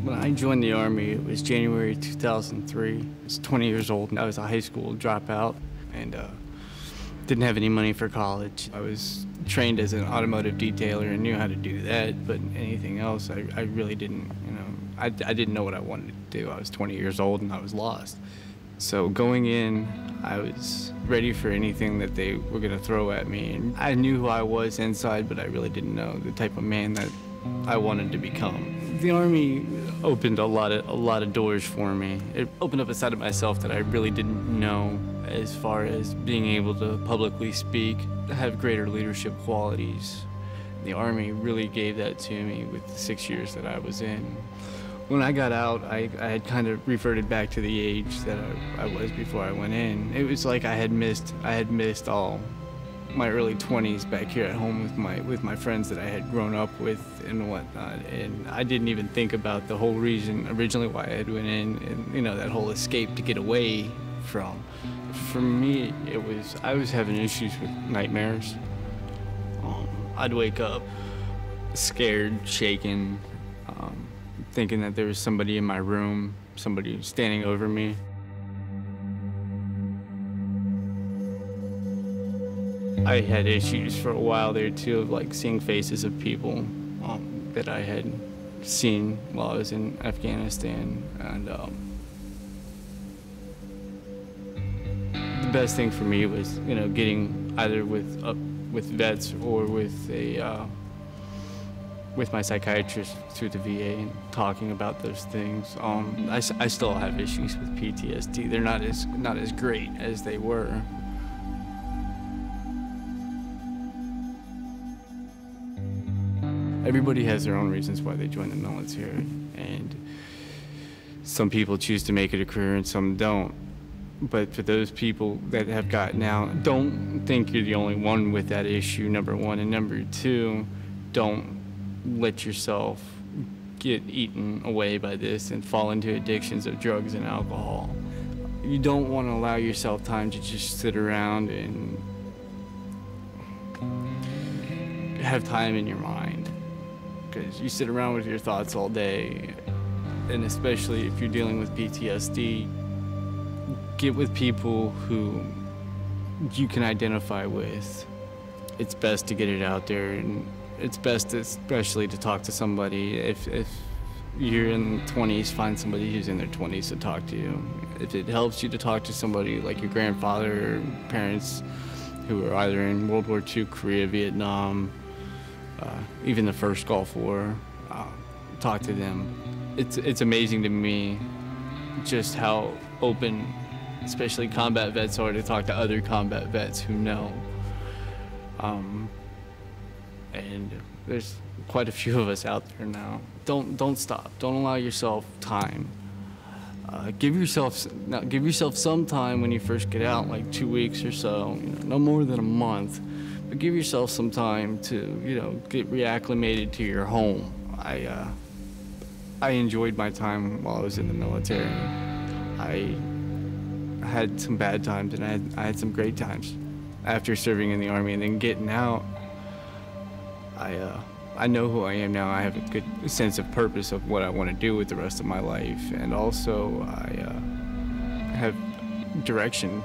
When I joined the Army, it was January 2003. I was 20 years old, and I was a high school dropout and didn't have any money for college. I was trained as an automotive detailer and knew how to do that, but anything else, I really didn't, I didn't know what I wanted to do. I was 20 years old and I was lost. So going in, I was ready for anything that they were going to throw at me. And I knew who I was inside, but I really didn't know the type of man that I wanted to become. The Army opened a lot of doors for me. It opened up a side of myself that I really didn't know, as far as being able to publicly speak, have greater leadership qualities. The Army really gave that to me with the 6 years that I was in. When I got out, I had kind of reverted back to the age that I was before I went in. It was like I had missed all my early 20s back here at home with my friends that I had grown up with and whatnot. And I didn't even think about the whole reason originally why I had went in, and that whole escape to get away from. For me, I was having issues with nightmares. I'd wake up scared, shaken, thinking that there was somebody in my room, somebody standing over me. I had issues for a while there too, of like seeing faces of people that I had seen while I was in Afghanistan, and the best thing for me was getting either with vets or with my psychiatrist through the VA and talking about those things. I still have issues with PTSD. They're not as great as they were. Everybody has their own reasons why they join the military, and some people choose to make it a career and some don't. But for those people that have gotten out, don't think you're the only one with that issue, number one. And number two, don't let yourself get eaten away by this and fall into addictions of drugs and alcohol. You don't want to allow yourself time to just sit around and have time in your mind, because you sit around with your thoughts all day, and especially if you're dealing with PTSD, get with people who you can identify with. It's best to get it out there, and it's best especially to talk to somebody. If you're in the 20s, find somebody who's in their 20s to talk to you. If it helps you to talk to somebody like your grandfather or parents who were either in World War II, Korea, Vietnam, even the first Gulf War, talk to them. It's amazing to me just how open, especially combat vets, are to talk to other combat vets who know. And there's quite a few of us out there now. Don't stop. Don't allow yourself time. Give yourself some time when you first get out, like 2 weeks or so. No more than a month. But give yourself some time to get reacclimated to your home. I enjoyed my time while I was in the military. I had some bad times and I had some great times after serving in the Army, and then getting out. I know who I am now. I have a good sense of purpose of what I want to do with the rest of my life, and also I have direction.